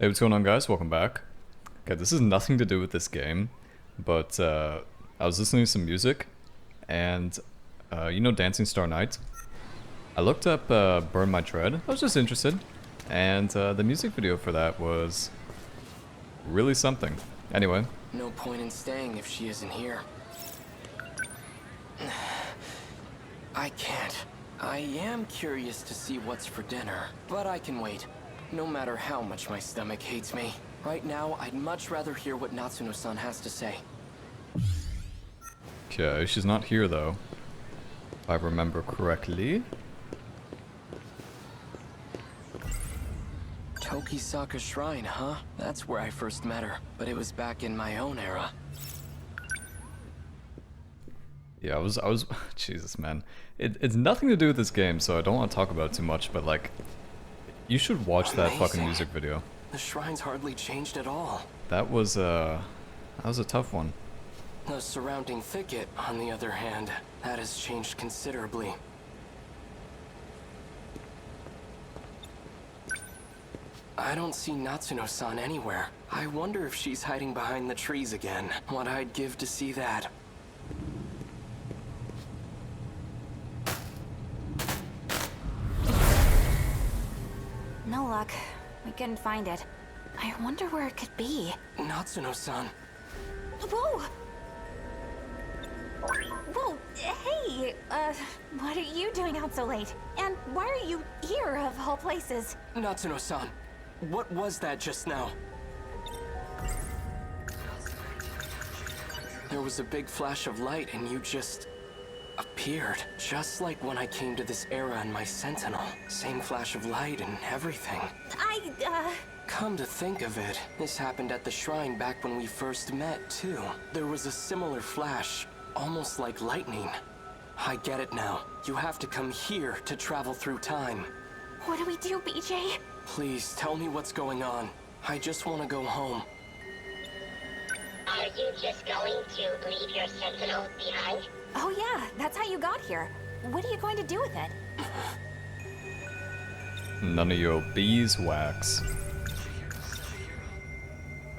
Hey, what's going on, guys? Welcome back. Okay, this has nothing to do with this game, but I was listening to some music, and you know Dancing Star Night? I looked up Burn My Tread. I was just interested, and the music video for that was really something. Anyway. No point in staying if she isn't here. I can't. I am curious to see what's for dinner, but I can wait. No matter how much my stomach hates me. Right now, I'd much rather hear what Natsuno-san has to say. Okay, she's not here though, if I remember correctly. Tokisaka Shrine, huh? That's where I first met her, but it was back in my own era. Yeah, I was Jesus, man. It's nothing to do with this game, so I don't want to talk about it too much, but like, you should watch that fucking music video. The shrine's hardly changed at all. That was a tough one. The surrounding thicket, on the other hand, that has changed considerably. I don't see Natsuno-san anywhere. I wonder if she's hiding behind the trees again. What I'd give to see that. No luck. We couldn't find it. I wonder where it could be. Natsuno-san. Whoa! Whoa, hey! What are you doing out so late? And why are you here, of all places? Natsuno-san, what was that just now? There was a big flash of light and you just appeared. Just like when I came to this era in my Sentinel. Same flash of light and everything. Come to think of it, this happened at the shrine back when we first met, too. There was a similar flash, almost like lightning. I get it now. You have to come here to travel through time. What do we do, BJ? Please, tell me what's going on. I just want to go home. Are you just going to leave your Sentinel behind? Oh yeah, that's how you got here. What are you going to do with it? None of your beeswax.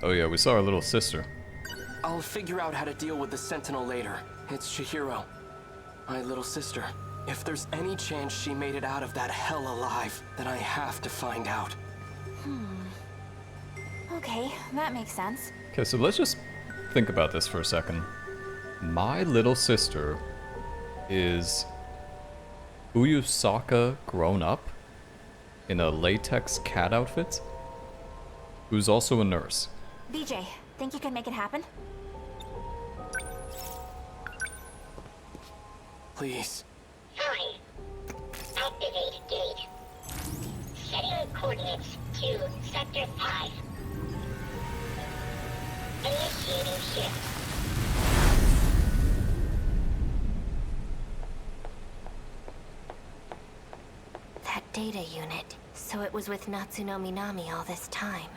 Oh yeah, we saw our little sister. I'll figure out how to deal with the Sentinel later. It's Chihiro, my little sister. If there's any chance she made it out of that hell alive, then I have to find out. Okay, that makes sense. Okay, so let's just think about this for a second. My little sister is Uyusaka grown up in a latex cat outfit, who's also a nurse. BJ, think you can make it happen? Please. Fine. Activate gate. Setting coordinates to Sector 5. Initiating shift. That data unit. So it was with Natsuno Minami all this time.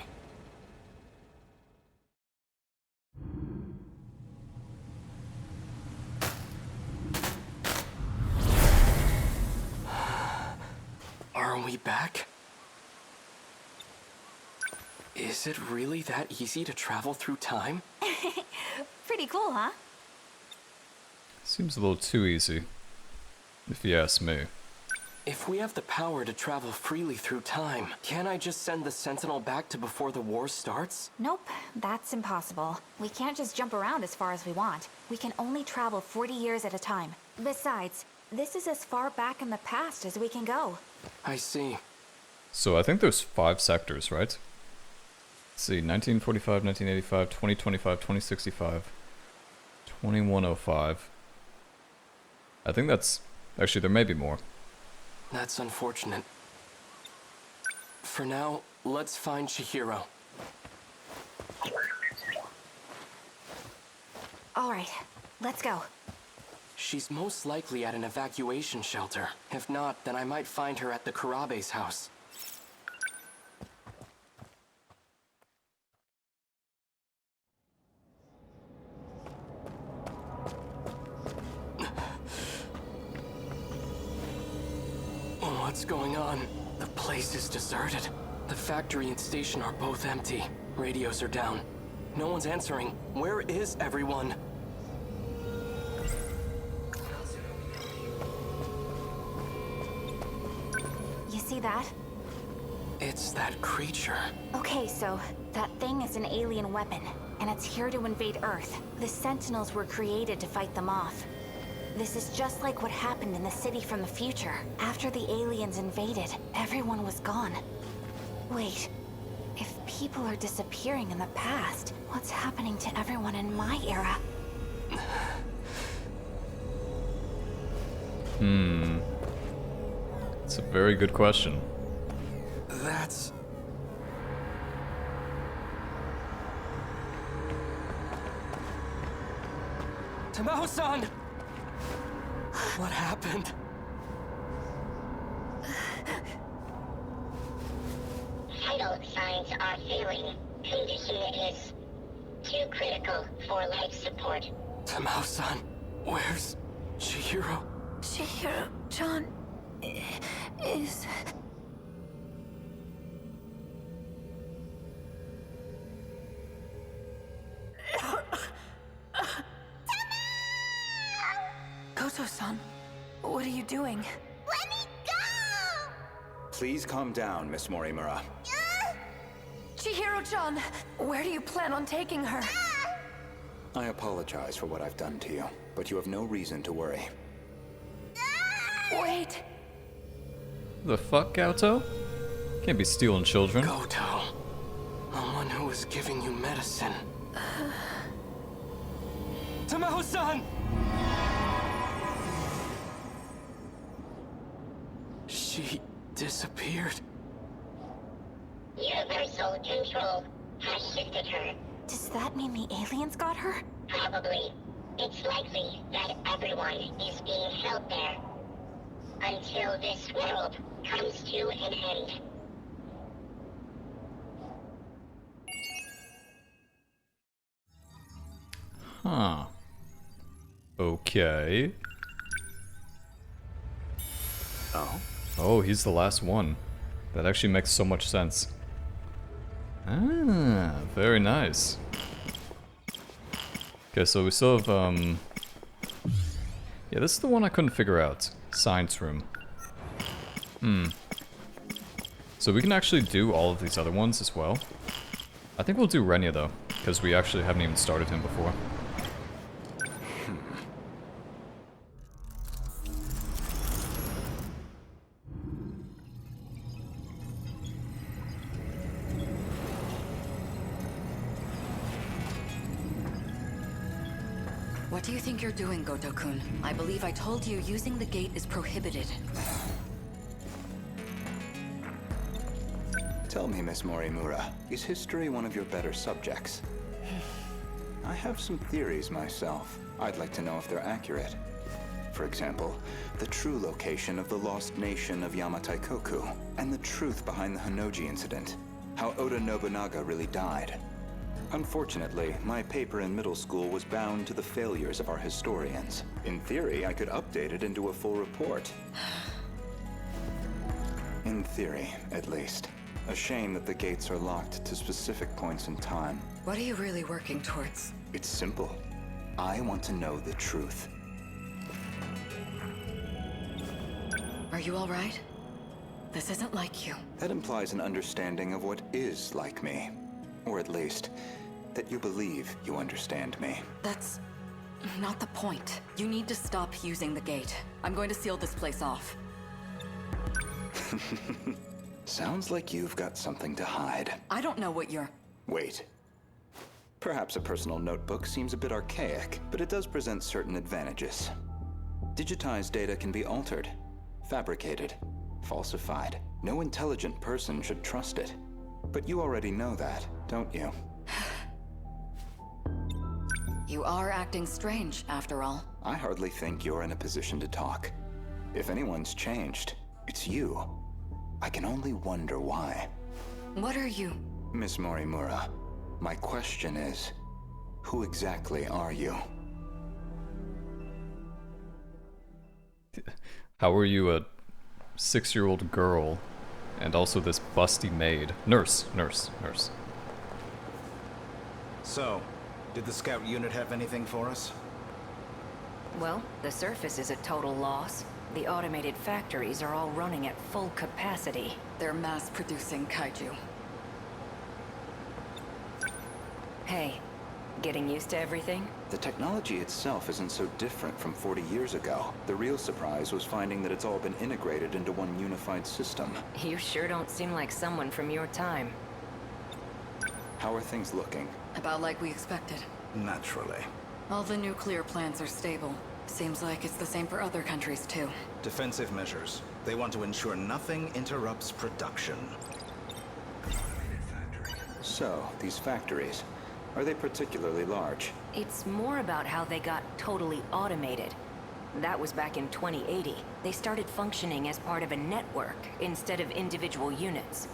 Are we back? Is it really that easy to travel through time? Pretty cool, huh? Seems a little too easy, if you ask me. If we have the power to travel freely through time, can't I just send the Sentinel back to before the war starts? Nope, that's impossible. We can't just jump around as far as we want. We can only travel 40 years at a time. Besides, this is as far back in the past as we can go. I see. So I think there's 5 sectors, right? Let's see, 1945, 1985, 2025, 2065, 2105. I think that's... Actually, there may be more. That's unfortunate. For now, let's find Chihiro. Alright, let's go. She's most likely at an evacuation shelter. If not, then I might find her at the Kurabe's house. What's going on? The place is deserted. The factory and station are both empty. Radios are down. No one's answering. Where is everyone? You see that? It's that creature. Okay, so that thing is an alien weapon, and it's here to invade Earth. The Sentinels were created to fight them off. This is just like what happened in the city from the future. After the aliens invaded, everyone was gone. Wait, if people are disappearing in the past, what's happening to everyone in my era? It's a very good question. That's... Tamao-san! What happened? Vital signs are failing. Condition is too critical for life support. Tamao-san, where's Chihiro? Chihiro-chan is... Goto-san, what are you doing? Let me go! Please calm down, Miss Morimura. Chihiro-chan, where do you plan on taking her? I apologize for what I've done to you, but you have no reason to worry. Wait. The fuck, Gauto? Can't be stealing children. Goto. The one who was giving you medicine. Tamao-san! She disappeared. Universal control has shifted her. Does that mean the aliens got her? Probably. It's likely that everyone is being held there. Until this world comes to an end. Huh. Okay. Oh? Oh, he's the last one. That actually makes so much sense. Ah, very nice. Okay, so we still have, yeah, this is the one I couldn't figure out. Science room. So we can actually do all of these other ones as well. I think we'll do Renya, though, because we actually haven't even started him before. What do you think you're doing, Goto-kun? I believe I told you using the gate is prohibited. Tell me, Miss Morimura, is history one of your better subjects? I have some theories myself. I'd like to know if they're accurate. For example, the true location of the lost nation of Yamataikoku, and the truth behind the Hinoji incident. How Oda Nobunaga really died. Unfortunately, my paper in middle school was bound to the failures of our historians. In theory, I could update it into a full report. In theory, at least. A shame that the gates are locked to specific points in time. What are you really working towards? It's simple. I want to know the truth. Are you all right? This isn't like you. That implies an understanding of what is like me. Or at least, that you believe you understand me. That's not the point. You need to stop using the gate. I'm going to seal this place off. Sounds like you've got something to hide. I don't know what you're... Wait. Perhaps a personal notebook seems a bit archaic, but it does present certain advantages. Digitized data can be altered, fabricated, falsified. No intelligent person should trust it. But you already know that, don't you? You are acting strange, after all. I hardly think you're in a position to talk. If anyone's changed, it's you. I can only wonder why. What are you? Miss Morimura, my question is, who exactly are you? How are you a 6-year-old girl And also this busty maid. Nurse. So, did the scout unit have anything for us? Well, the surface is a total loss. The automated factories are all running at full capacity. They're mass-producing Kaiju. Hey, getting used to everything? The technology itself isn't so different from 40 years ago. The real surprise was finding that it's all been integrated into one unified system. You sure don't seem like someone from your time. How are things looking? About like we expected. Naturally. All the nuclear plants are stable. Seems like it's the same for other countries too. Defensive measures. They want to ensure nothing interrupts production. So, these factories, are they particularly large? It's more about how they got totally automated. That was back in 2080. They started functioning as part of a network instead of individual units.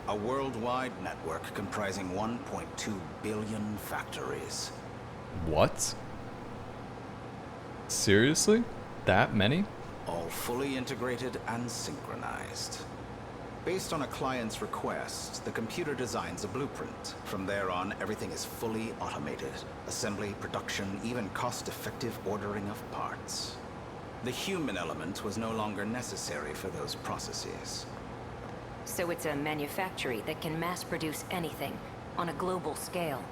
A worldwide network comprising 1.2 billion factories. What? Seriously? That many? All fully integrated and synchronized. Based on a client's request, the computer designs a blueprint. From there on, everything is fully automated. Assembly, production, even cost-effective ordering of parts. The human element was no longer necessary for those processes. So it's a manufactory that can mass produce anything on a global scale.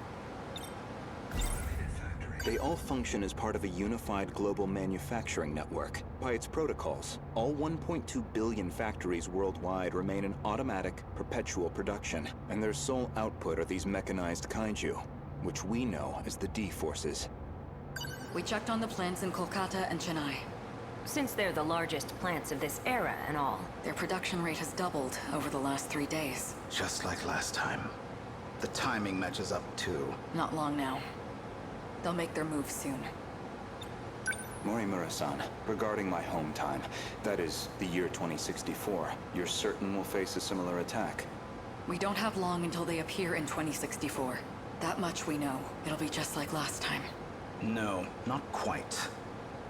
They all function as part of a unified global manufacturing network. By its protocols, all 1.2 billion factories worldwide remain in automatic, perpetual production, and their sole output are these mechanized Kaiju, which we know as the D-Forces. We checked on the plants in Kolkata and Chennai. Since they're the largest plants of this era and all. Their production rate has doubled over the last 3 days. Just like last time. The timing matches up too. Not long now. They'll make their move soon. Morimura-san, regarding my home time, that is, the year 2064, you're certain we'll face a similar attack? We don't have long until they appear in 2064. That much we know. It'll be just like last time. No, not quite.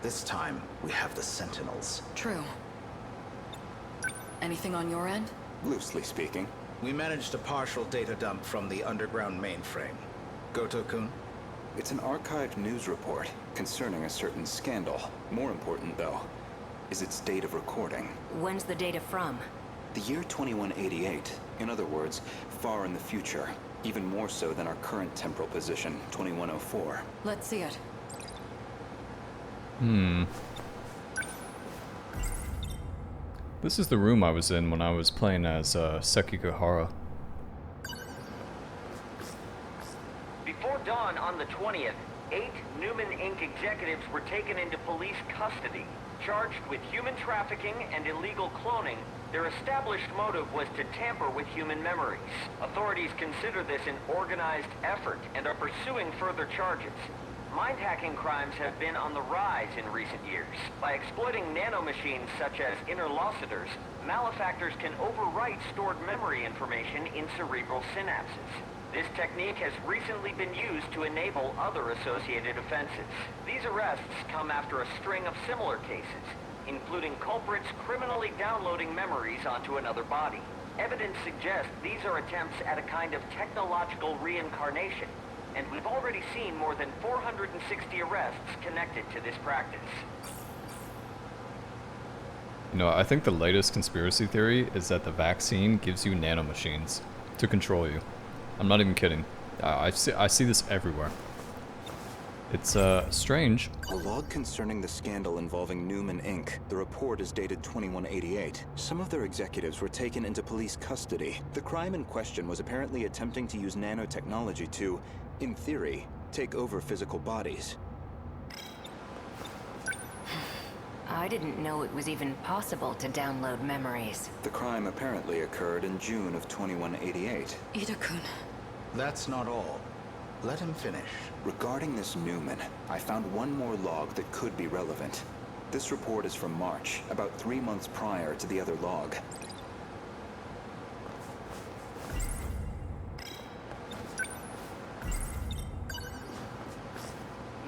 This time, we have the Sentinels. True. Anything on your end? Loosely speaking. We managed a partial data dump from the underground mainframe. Goto-kun? It's an archived news report concerning a certain scandal. More important, though, is its date of recording. When's the data from? The year 2188. In other words, far in the future. Even more so than our current temporal position, 2104. Let's see it. This is the room I was in when I was playing as Sekigahara. Before dawn on the 20th, 8 Newman Inc. executives were taken into police custody. Charged with human trafficking and illegal cloning, their established motive was to tamper with human memories. Authorities consider this an organized effort and are pursuing further charges. Mind-hacking crimes have been on the rise in recent years. By exploiting nanomachines such as interlocutors, malefactors can overwrite stored memory information in cerebral synapses. This technique has recently been used to enable other associated offenses. These arrests come after a string of similar cases, including culprits criminally downloading memories onto another body. Evidence suggests these are attempts at a kind of technological reincarnation, and we've already seen more than 460 arrests connected to this practice. You know, I think the latest conspiracy theory is that the vaccine gives you nanomachines to control you. I'm not even kidding. I see this everywhere. It's, strange. A log concerning the scandal involving Newman Inc. The report is dated 2188. Some of their executives were taken into police custody. The crime in question was apparently attempting to use nanotechnology to, in theory, take over physical bodies. I didn't know it was even possible to download memories. The crime apparently occurred in June of 2188. Ida-kun. That's not all. Let him finish. Regarding this Newman, I found one more log that could be relevant. This report is from March, about 3 months prior to the other log.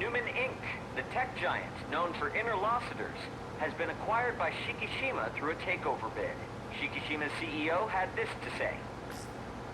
Newman Inc., the tech giant known for interlocutors, has been acquired by Shikishima through a takeover bid. Shikishima's CEO had this to say.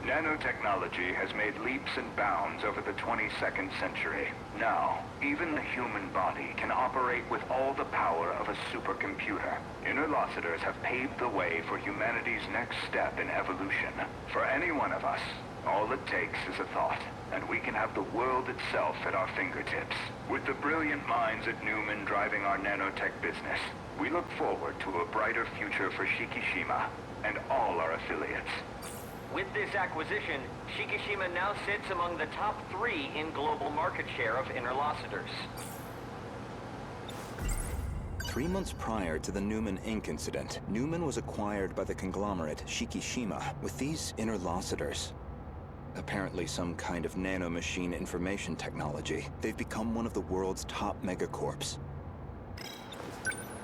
Nanotechnology has made leaps and bounds over the 22nd century. Now, even the human body can operate with all the power of a supercomputer. Interlocutors have paved the way for humanity's next step in evolution. For any one of us, all it takes is a thought, and we can have the world itself at our fingertips. With the brilliant minds at Newman driving our nanotech business, we look forward to a brighter future for Shikishima and all our affiliates. With this acquisition, Shikishima now sits among the top 3 in global market share of interlocutors. 3 months prior to the Newman Inc. incident, Newman was acquired by the conglomerate Shikishima with these interlocutors. Apparently some kind of nanomachine information technology. They've become one of the world's top megacorps.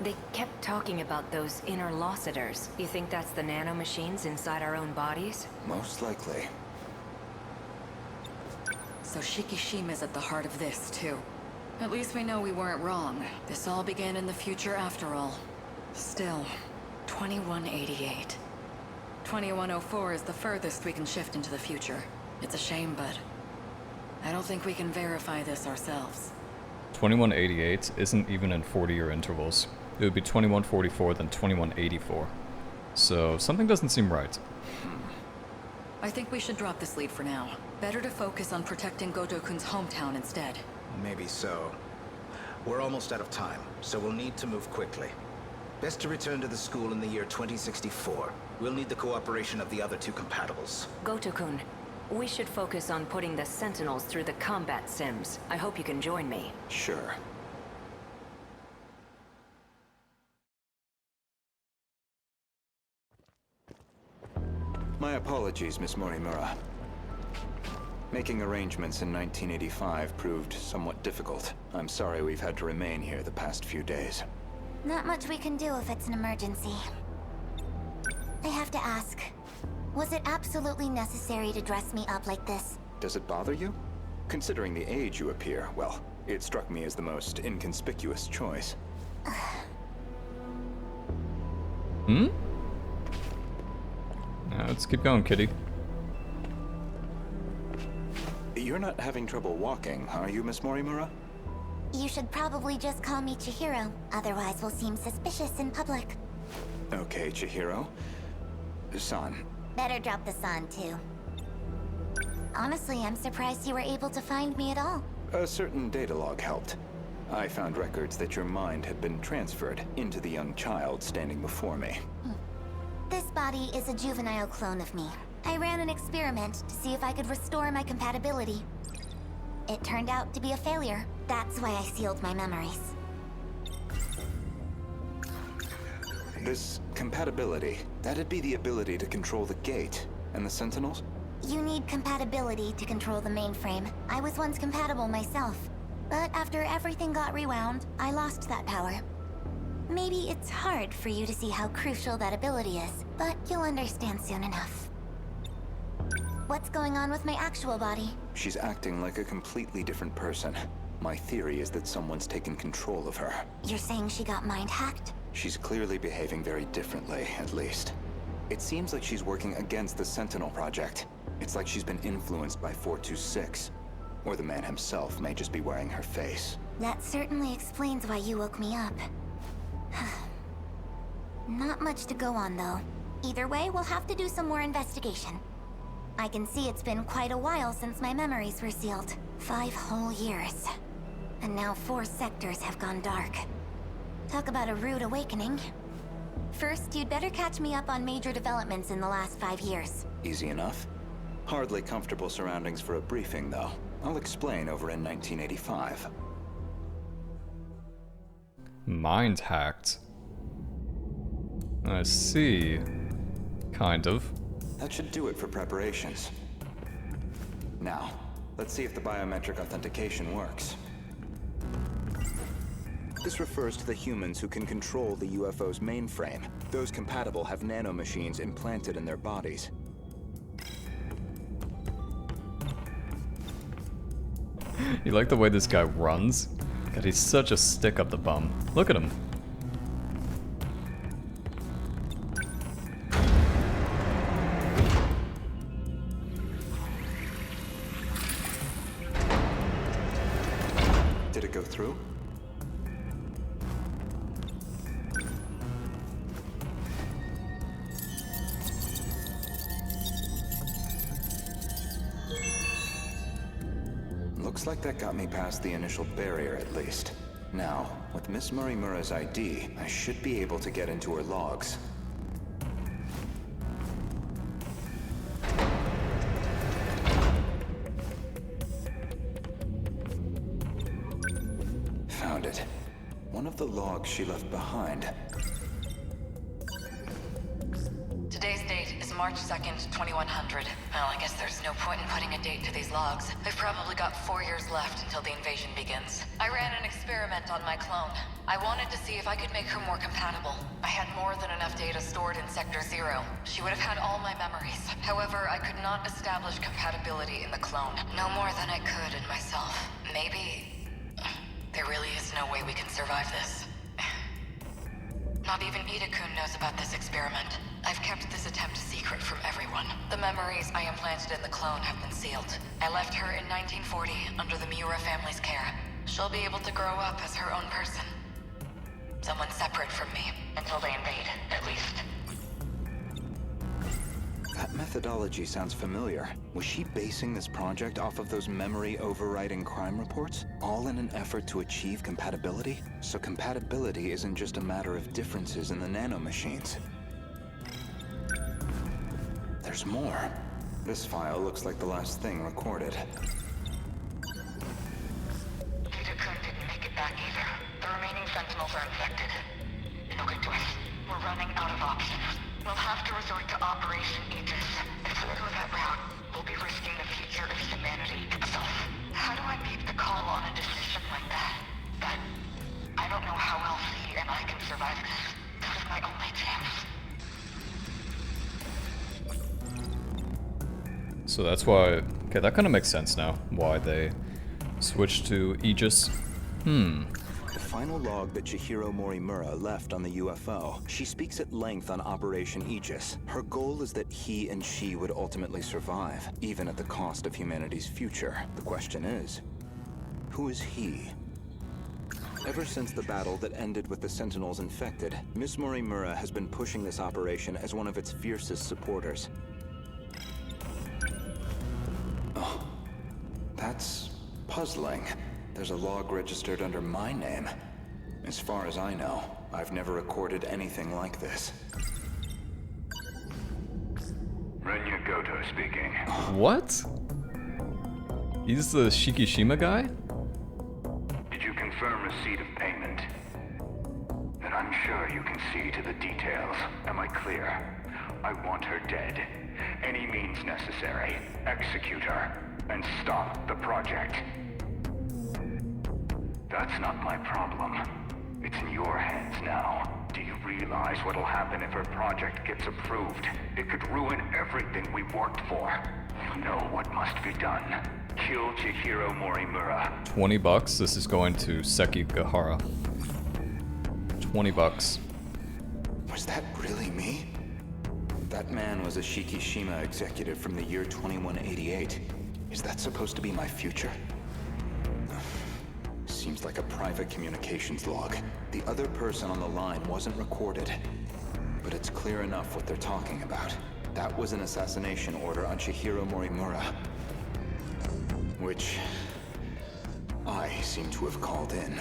They kept talking about those interlocutors. You think that's the nanomachines inside our own bodies? Most likely. So Shikishima's at the heart of this, too. At least we know we weren't wrong. This all began in the future after all. Still, 2188. 2104 is the furthest we can shift into the future. It's a shame, but I don't think we can verify this ourselves. 2188 isn't even in 40-year intervals. It would be 2144 then 2184. So something doesn't seem right. I think we should drop this lead for now. Better to focus on protecting Gojo-kun's hometown instead. Maybe so. We're almost out of time, so we'll need to move quickly. Best to return to the school in the year 2064. We'll need the cooperation of the other 2 compatibles. Goto-kun, we should focus on putting the Sentinels through the combat sims. I hope you can join me. Sure. My apologies, Miss Morimura. Making arrangements in 1985 proved somewhat difficult. I'm sorry we've had to remain here the past few days. Not much we can do if it's an emergency. I have to ask, was it absolutely necessary to dress me up like this? Does it bother you? Considering the age you appear, well, it struck me as the most inconspicuous choice. Hmm? Let's keep going, kitty. You're not having trouble walking, are you, Miss Morimura? You should probably just call me Chihiro, otherwise we'll seem suspicious in public. Okay, Chihiro. San. Better drop the san, too. Honestly, I'm surprised you were able to find me at all. A certain data log helped. I found records that your mind had been transferred into the young child standing before me. This body is a juvenile clone of me. I ran an experiment to see if I could restore my compatibility. It turned out to be a failure. That's why I sealed my memories. This compatibility, that'd be the ability to control the gate. And the Sentinels? You need compatibility to control the mainframe. I was once compatible myself. But after everything got rewound, I lost that power. Maybe it's hard for you to see how crucial that ability is, but you'll understand soon enough. What's going on with my actual body? She's acting like a completely different person. My theory is that someone's taken control of her. You're saying she got mind-hacked? She's clearly behaving very differently, at least. It seems like she's working against the Sentinel project. It's like she's been influenced by 426. Or the man himself may just be wearing her face. That certainly explains why you woke me up. Not much to go on, though. Either way, we'll have to do some more investigation. I can see it's been quite a while since my memories were sealed. 5 whole years. And now 4 sectors have gone dark. Talk about a rude awakening. First, you'd better catch me up on major developments in the last 5 years. Easy enough. Hardly comfortable surroundings for a briefing, though. I'll explain over in 1985. Mind hacked. I see. Kind of. That should do it for preparations. Now, let's see if the biometric authentication works. This refers to the humans who can control the UFO's mainframe. Those compatible have nanomachines implanted in their bodies. You like the way this guy runs? God, he's such a stick up the bum. Look at him. Did it go through? Looks like that got me past the initial barrier at least. Now, with Miss Morimura's ID, I should be able to get into her logs. Found it. One of the logs she left behind. Today's date is March 2nd, 2100. Well, I guess there's no point in putting a date to these logs. They've probably got 4 years left until the invasion begins. I ran an experiment on my clone. I wanted to see if I could make her more compatible. I had more than enough data stored in Sector 0. She would have had all my memories. However, I could not establish compatibility in the clone. No more than I could in myself. Maybe... there really is no way we can survive this. Not even Ida-kun knows about this experiment. I've kept this attempt secret from everyone. The memories I implanted in the clone have been sealed. I left her in 1940 under the Miura family's care. She'll be able to grow up as her own person. Someone separate from me, until they invade, at least. That methodology sounds familiar. Was she basing this project off of those memory overriding crime reports? All in an effort to achieve compatibility? So compatibility isn't just a matter of differences in the nanomachines. There's more. This file looks like the last thing recorded. Ida-kun didn't make it back either. The remaining Sentinels are infected. Look into us. We're running out of options. We'll have to resort to Operation Aegis. If we go that route, we'll be risking the future of humanity itself. How do I make the call on a decision like that? But I don't know how else he and I can survive this. This is my only chance. So that's why... Okay, that kind of makes sense now. Why they switched to Aegis. The final log that Chihiro Morimura left on the UFO, she speaks at length on Operation Aegis. Her goal is that he and she would ultimately survive, even at the cost of humanity's future. The question is, who is he? Ever since the battle that ended with the Sentinels infected, Miss Morimura has been pushing this operation as one of its fiercest supporters. Oh, that's puzzling. There's a log registered under my name. As far as I know, I've never recorded anything like this. Renya Goto speaking. What? He's the Shikishima guy? Did you confirm receipt of payment? Then I'm sure you can see to the details. Am I clear? I want her dead. Any means necessary. Execute her. And stop the project. That's not my problem. It's in your hands now. Do you realize what'll happen if her project gets approved? It could ruin everything we worked for. You know what must be done. Kill Chihiro Morimura. $20. This is going to Seki Gahara. $20. Was that really me? That man was a Shikishima executive from the year 2188. Is that supposed to be my future? Seems like a private communications log. The other person on the line wasn't recorded. But it's clear enough what they're talking about. That was an assassination order on Chihiro Morimura. Which... I seem to have called in.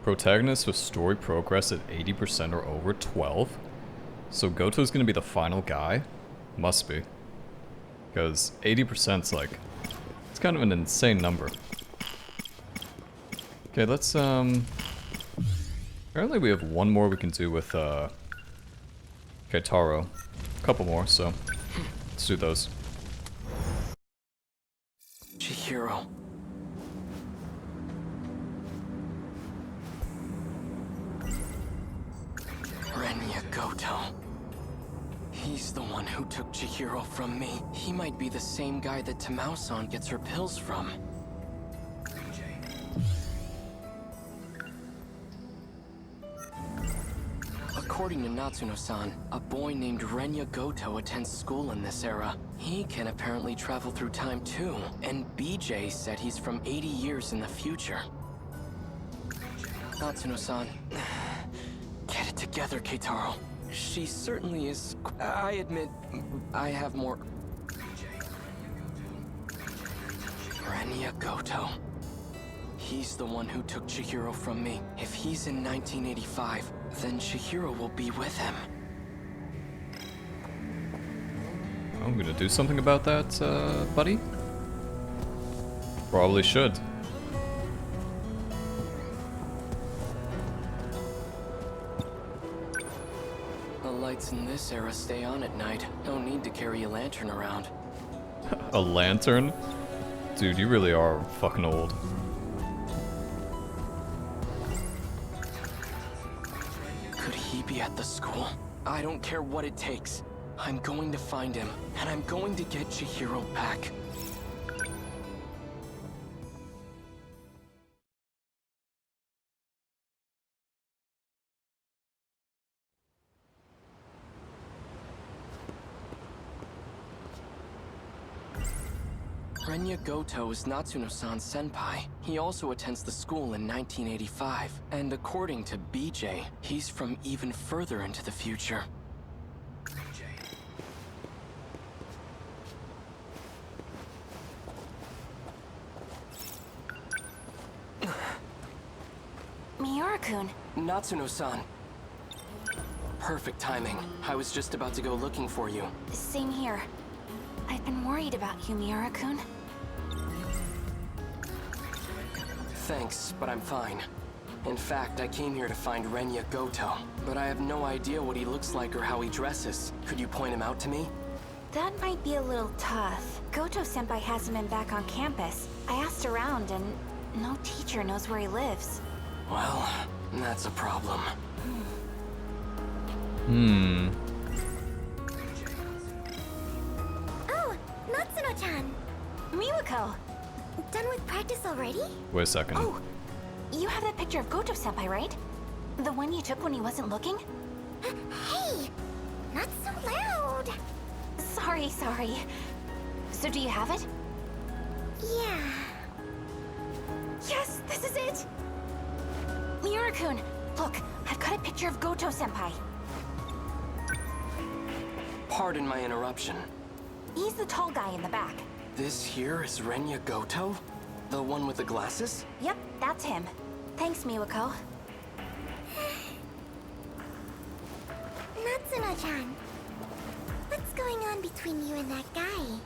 Protagonist with story progress at 80% or over 12? So Goto's gonna be the final guy? Must be. Because 80%'s like... it's kind of an insane number. Okay, let's apparently we have one more we can do with Keitaro. A couple more, so let's do those. Chihiro. Renya Goto. He's the one who took Chihiro from me. He might be the same guy that Tamao-san gets her pills from. According to Natsuno-san, a boy named Renya Goto attends school in this era. He can apparently travel through time too, and BJ said he's from 80 years in the future. Natsuno-san, get it together, Keitaro. She certainly is. I admit, I have more. Renya Goto. He's the one who took Chihiro from me. If he's in 1985, then Chihiro will be with him. I'm gonna do something about that, buddy? Probably should. The lights in this era stay on at night. No need to carry a lantern around. A lantern? Dude, you really are fucking old. Could he be at the school? I don't care what it takes. I'm going to find him, and I'm going to get Chihiro back. Renya Goto is Natsuno-san's senpai. He also attends the school in 1985. And according to BJ, he's from even further into the future. Miura-kun. Natsuno-san. Perfect timing. I was just about to go looking for you. Same here. I've been worried about you, Miura-kun. Thanks, but I'm fine. In fact, I came here to find Renya Goto, but I have no idea what he looks like or how he dresses. Could you point him out to me? That might be a little tough. Goto-senpai hasn't been back on campus. I asked around and no teacher knows where he lives. Well, that's a problem. Oh, Natsuno-chan. Miwako! Done with practice already? Wait a second. Oh, you have that picture of Goto-senpai, right? The one you took when he wasn't looking? Hey! Not so loud! Sorry. So do you have it? Yeah. Yes, this is it! Miura-kun, look, I've got a picture of Goto-senpai. Pardon my interruption. He's the tall guy in the back. This here is Renya Goto? The one with the glasses? Yep, that's him. Thanks, Miwako. Natsuno-chan. What's going on between you and that guy?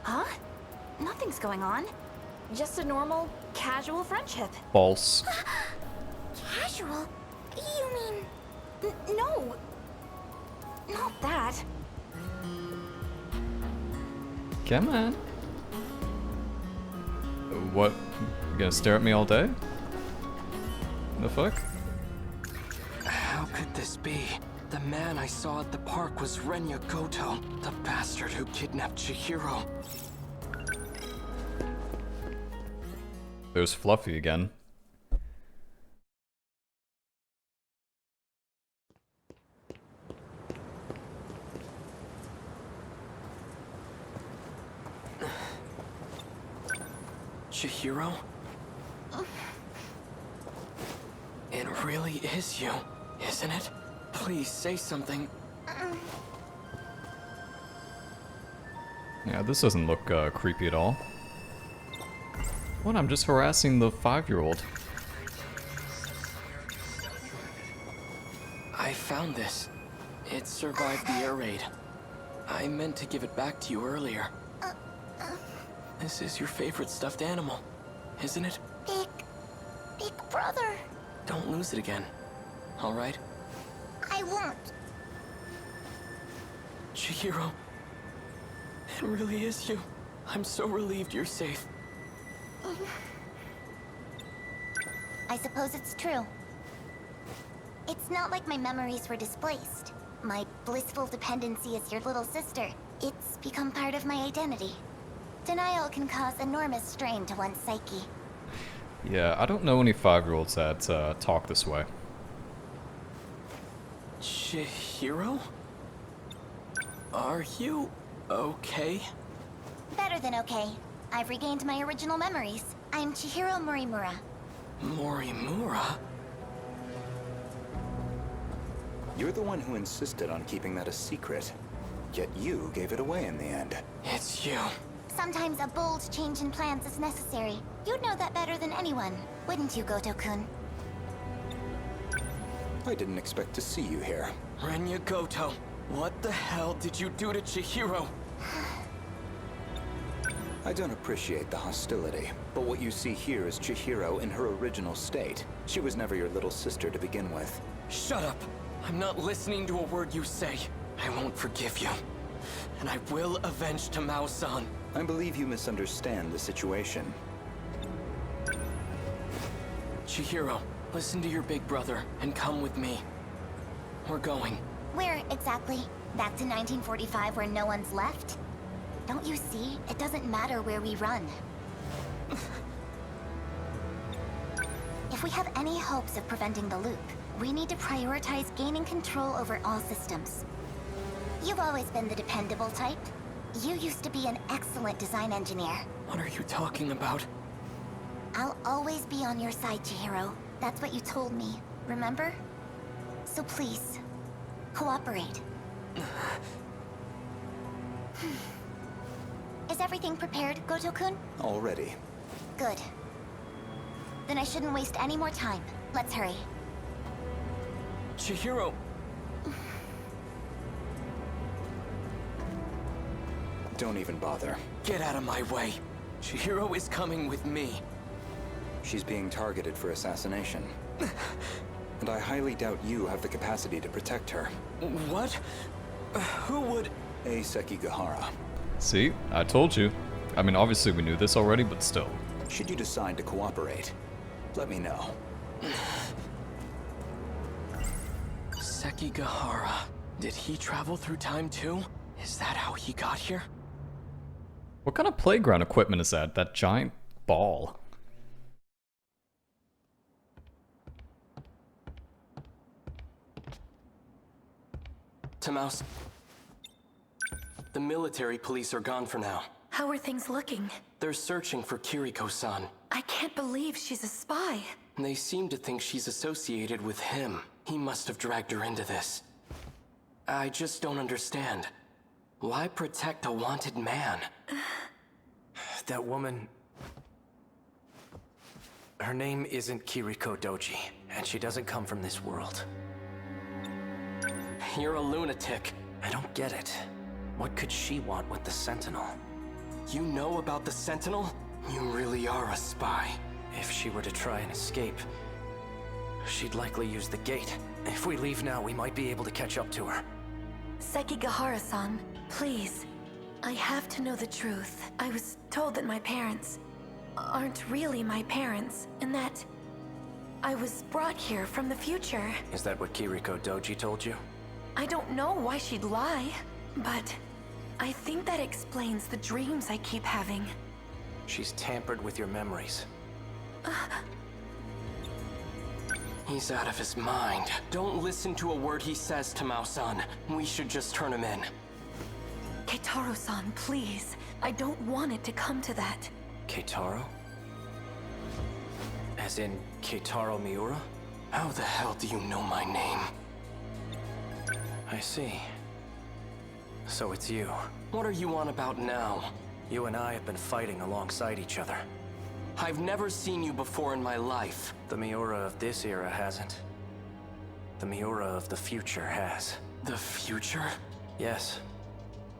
Huh? Nothing's going on. Just a normal, casual friendship. False. Casual? You mean... No! Not that. Come on. What? You gonna stare at me all day? The fuck? How could this be? The man I saw at the park was Renya Goto, the bastard who kidnapped Chihiro. There's Fluffy again. Chihiro? It really is you, isn't it? Please say something. Yeah, this doesn't look creepy at all. What? I'm just harassing the 5-year-old. I found this. It survived the air raid. I meant to give it back to you earlier. This is your favorite stuffed animal, isn't it? Big brother. Don't lose it again, all right? I won't. Chihiro, it really is you. I'm so relieved you're safe. I suppose it's true. It's not like my memories were displaced. My blissful dependency as your little sister. It's become part of my identity. Denial can cause enormous strain to one's psyche. Yeah, I don't know any 5-year-olds that talk this way. Chihiro? Are you okay? Better than okay. I've regained my original memories. I'm Chihiro Morimura. Morimura? You're the one who insisted on keeping that a secret. Yet you gave it away in the end. It's you. Sometimes a bold change in plans is necessary. You'd know that better than anyone, wouldn't you, Goto-kun? I didn't expect to see you here. Renya Goto, what the hell did you do to Chihiro? I don't appreciate the hostility, but what you see here is Chihiro in her original state. She was never your little sister to begin with. Shut up! I'm not listening to a word you say. I won't forgive you. And I will avenge Tamao-san. I believe you misunderstand the situation. Chihiro, listen to your big brother and come with me. We're going. Where exactly? Back to 1945 where no one's left? Don't you see? It doesn't matter where we run. If we have any hopes of preventing the loop, we need to prioritize gaining control over all systems. You've always been the dependable type. You used to be an excellent design engineer. What are you talking about? I'll always be on your side, Chihiro. That's what you told me, remember? So please, cooperate. Is everything prepared, Goto-kun? Already. Good. Then I shouldn't waste any more time. Let's hurry. Chihiro! Don't even bother. Get out of my way. Chihiro is coming with me. She's being targeted for assassination. And I highly doubt you have the capacity to protect her. What? Who would... A Sekigahara. See? I told you. I mean, obviously we knew this already, but still. Should you decide to cooperate, let me know. Sekigahara. Did he travel through time too? Is that how he got here? What kind of playground equipment is that? That giant ball. Tamao. The military police are gone for now. How are things looking? They're searching for Kiriko-san. I can't believe she's a spy. They seem to think she's associated with him. He must have dragged her into this. I just don't understand. Why protect a wanted man? That woman... Her name isn't Kiriko Doji, and she doesn't come from this world. You're a lunatic. I don't get it. What could she want with the Sentinel? You know about the Sentinel? You really are a spy. If she were to try and escape, she'd likely use the gate. If we leave now, we might be able to catch up to her. Sekigahara-san, please. I have to know the truth. I was told that my parents aren't really my parents, and that I was brought here from the future. Is that what Kiriko Doji told you? I don't know why she'd lie, but I think that explains the dreams I keep having. She's tampered with your memories. He's out of his mind. Don't listen to a word he says, Tamao-san. We should just turn him in. Keitaro-san, please. I don't want it to come to that. Keitaro? As in Keitaro Miura? How the hell do you know my name? I see. So it's you. What are you on about now? You and I have been fighting alongside each other. I've never seen you before in my life. The Miura of this era hasn't. The Miura of the future has. The future? Yes.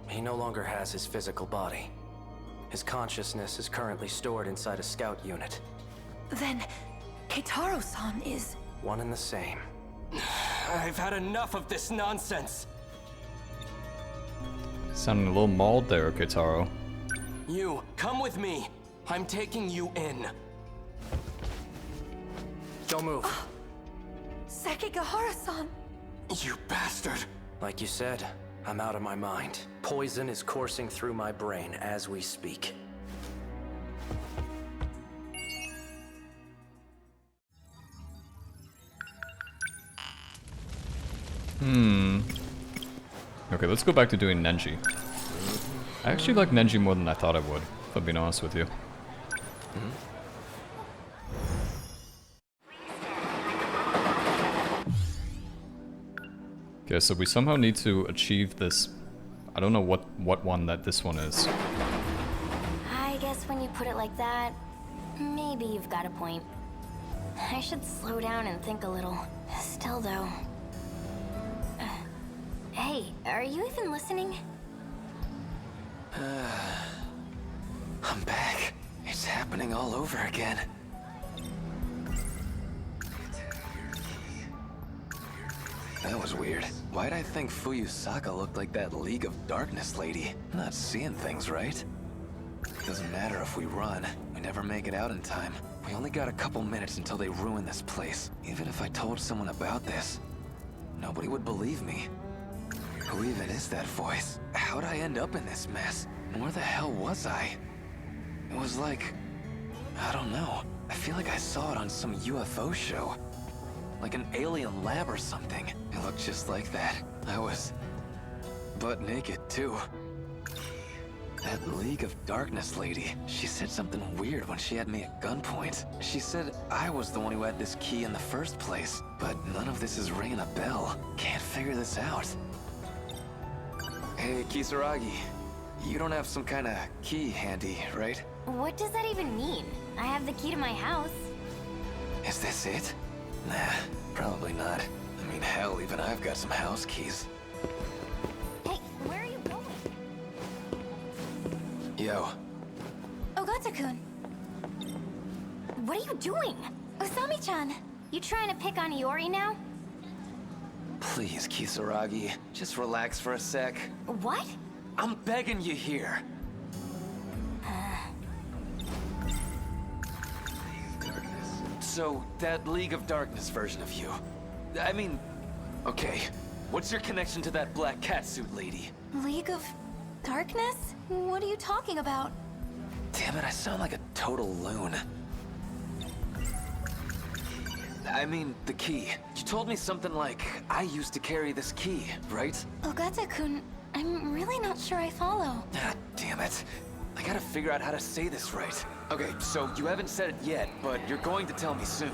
He no longer has his physical body. His consciousness is currently stored inside a scout unit. Then, Keitaro-san is... one and the same. I've had enough of this nonsense. Sounding a little mauled there, Keitaro. You, come with me. I'm taking you in. Don't move. Sekigahara-san! You bastard. Like you said, I'm out of my mind. Poison is coursing through my brain as we speak. Okay, let's go back to doing Nenji. I actually like Nenji more than I thought I would, if I'm being honest with you. Okay, so we somehow need to achieve this. I don't know what one that this one is. I guess when you put it like that, maybe you've got a point. I should slow down and think a little. Still though. Hey, are you even listening? I'm back. It's happening all over again. That was weird. Why'd I think Fuyusaka looked like that League of Darkness lady? I'm not seeing things right. Doesn't matter if we run. We never make it out in time. We only got a couple minutes until they ruin this place. Even if I told someone about this, nobody would believe me. Who even is that voice? How'd I end up in this mess? Where the hell was I? It was like... I don't know. I feel like I saw it on some UFO show. Like an alien lab or something. It looked just like that. I was... butt naked, too. That League of Darkness lady, she said something weird when she had me at gunpoint. She said I was the one who had this key in the first place, but none of this is ringing a bell. Can't figure this out. Hey, Kisaragi. You don't have some kind of key handy, right? What does that even mean? I have the key to my house. Is this it? Nah, probably not. I mean, hell, even I've got some house keys. Hey, where are you going? Yo. Ogata-kun. What are you doing? Usami-chan, you trying to pick on Iori now? Please, Kisaragi, just relax for a sec. What? I'm begging you here. So, that League of Darkness version of you. I mean, okay, what's your connection to that black catsuit lady? League of Darkness? What are you talking about? Damn it, I sound like a total loon. I mean, the key. You told me something like, I used to carry this key, right? Ogata-kun, I'm really not sure I follow. Ah, damn it. I gotta figure out how to say this right. Okay, so you haven't said it yet, but you're going to tell me soon.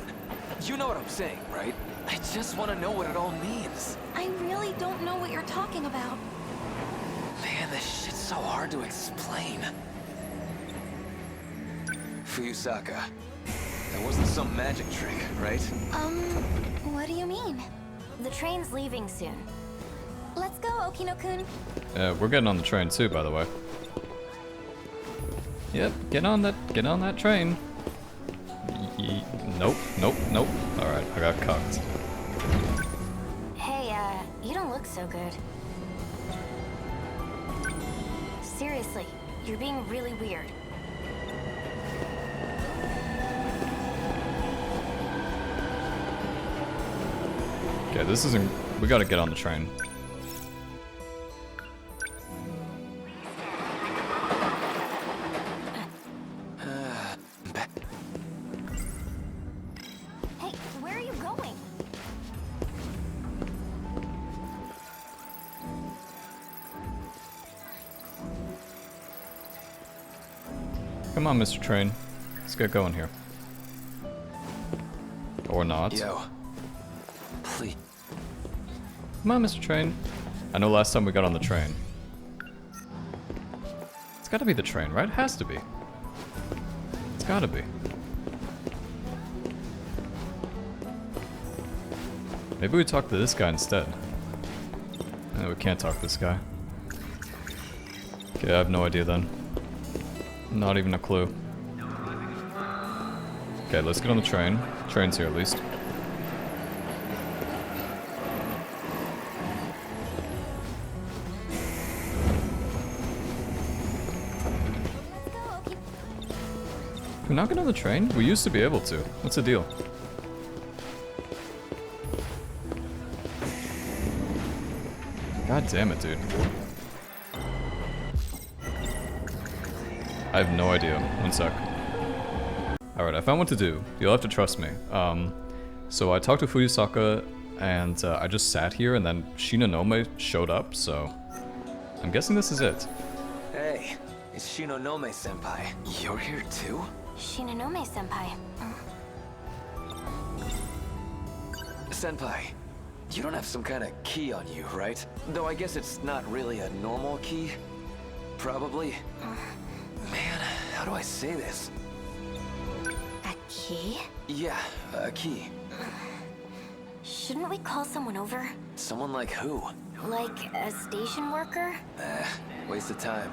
You know what I'm saying, right? I just want to know what it all means. I really don't know what you're talking about. Man, this shit's so hard to explain. Fuyusaka. That wasn't some magic trick, right? What do you mean? The train's leaving soon. Let's go, Okino-kun. We're getting on the train too, by the way. Yep, get on that train. Nope. Alright, I got cucked. Hey, you don't look so good. Seriously, you're being really weird. Okay, this isn't... We gotta get on the train. Hey, where are you going? Come on, Mr. Train. Let's get going here. Or not. Yo. Please. Come on, Mr. Train. I know last time we got on the train. It's gotta be the train, right? It has to be. It's gotta be. Maybe we talk to this guy instead. No, we can't talk to this guy. Okay, I have no idea then. Not even a clue. Okay, let's get on the train. Train's here at least. Can we not get on the train? We used to be able to. What's the deal? God damn it, dude. I have no idea. One sec. Alright, I found what to do. You'll have to trust me. So I talked to Fuyusaka and I just sat here, and then Shinonome showed up, so I'm guessing this is it. Hey, it's Shinonome-senpai. You're here too? Shinonome-senpai. Senpai, you don't have some kind of key on you, right? Though I guess it's not really a normal key. Probably. Man, how do I say this? A key? Yeah, a key. Shouldn't we call someone over? Someone like who? Like a station worker? Waste of time.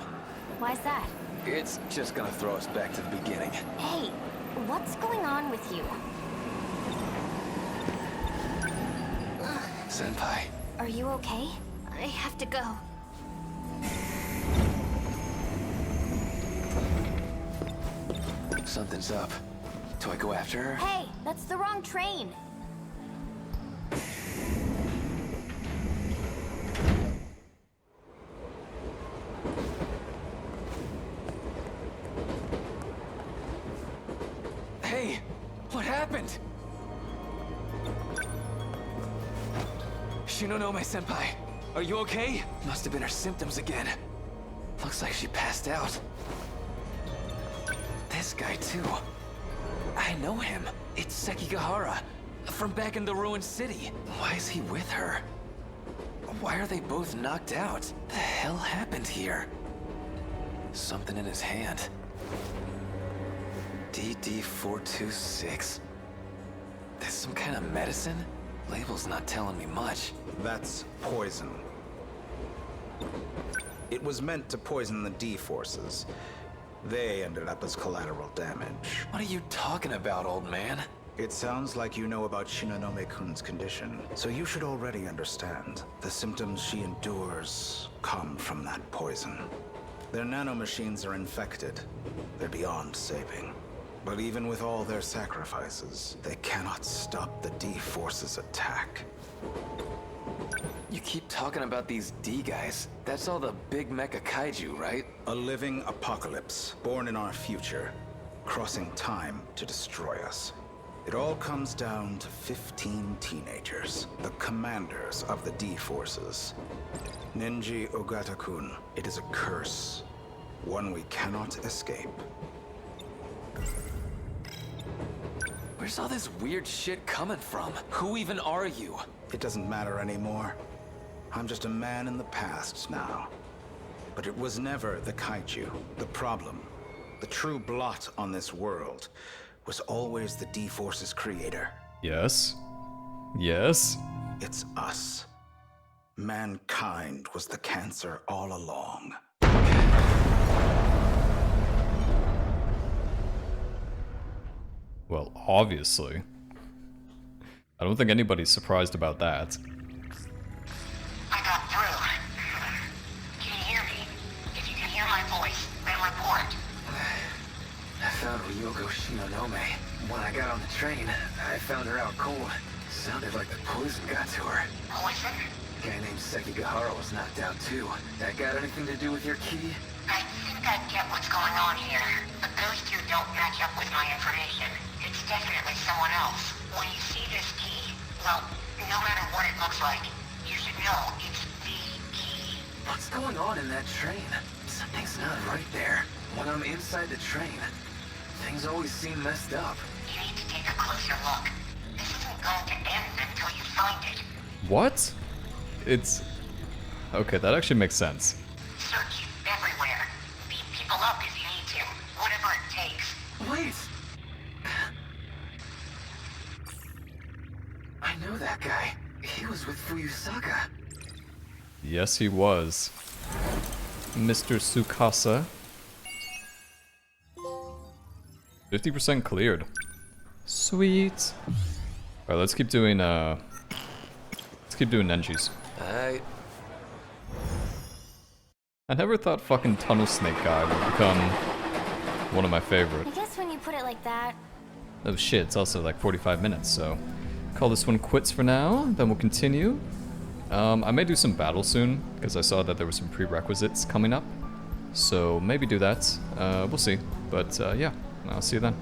Why's that? It's just gonna throw us back to the beginning. Hey, what's going on with you? Senpai. Are you okay? I have to go. Something's up. Do I go after her? Hey, that's the wrong train. Hey, what happened? Shinonome-senpai, are you okay? Must have been her symptoms again. Looks like she passed out. This guy too. I know him. It's Sekigahara, from back in the ruined city. Why is he with her? Why are they both knocked out? The hell happened here? Something in his hand. DD426? There's some kind of medicine? Label's not telling me much. That's poison. It was meant to poison the D-forces. They ended up as collateral damage. What are you talking about, old man? It sounds like you know about Shinonome-kun's condition, so you should already understand. The symptoms she endures come from that poison. Their nanomachines are infected. They're beyond saving. But even with all their sacrifices, they cannot stop the D-forces' attack. You keep talking about these D guys. That's all the big mecha kaiju, right? A living apocalypse, born in our future, crossing time to destroy us. It all comes down to 15 teenagers, the commanders of the D-forces. Nenji Ogata-kun, it is a curse, one we cannot escape. Where's all this weird shit coming from? Who even are you? It doesn't matter anymore. I'm just a man in the past now. But it was never the Kaiju, the problem. The true blot on this world was always the D-Force's creator. Yes. Yes. It's us. Mankind was the cancer all along. Well, obviously. I don't think anybody's surprised about that. I got through. Can you hear me? If you can hear my voice, then report. I found Ryoko Shinonome. When I got on the train, I found her out cold. Sounded like the poison got to her. Poison? A guy named Sekigahara was knocked out too. That got anything to do with your key? I think I get what's going on here, but those two don't match up with my information. It's definitely someone else. When you see this key, well, no matter what it looks like, you should know it's the key. What's going on in that train? Something's not right there. When I'm inside the train, things always seem messed up. You need to take a closer look. This isn't going to end until you find it. What? It's... Okay, that actually makes sense. Search everywhere. Beat people up if you need to. Whatever it takes. Wait! I know that guy. He was with Fuyusaka. Yes, he was. Mr. Tsukasa. 50% cleared. Sweet. Alright, let's keep doing Nenji's. I never thought fucking Tunnel Snake guy would become one of my favorite. I guess when you put it like that. Oh shit, it's also like 45 minutes, so call this one quits for now, then we'll continue. I may do some battle soon, because I saw that there were some prerequisites coming up. So maybe do that. We'll see. But yeah, I'll see you then.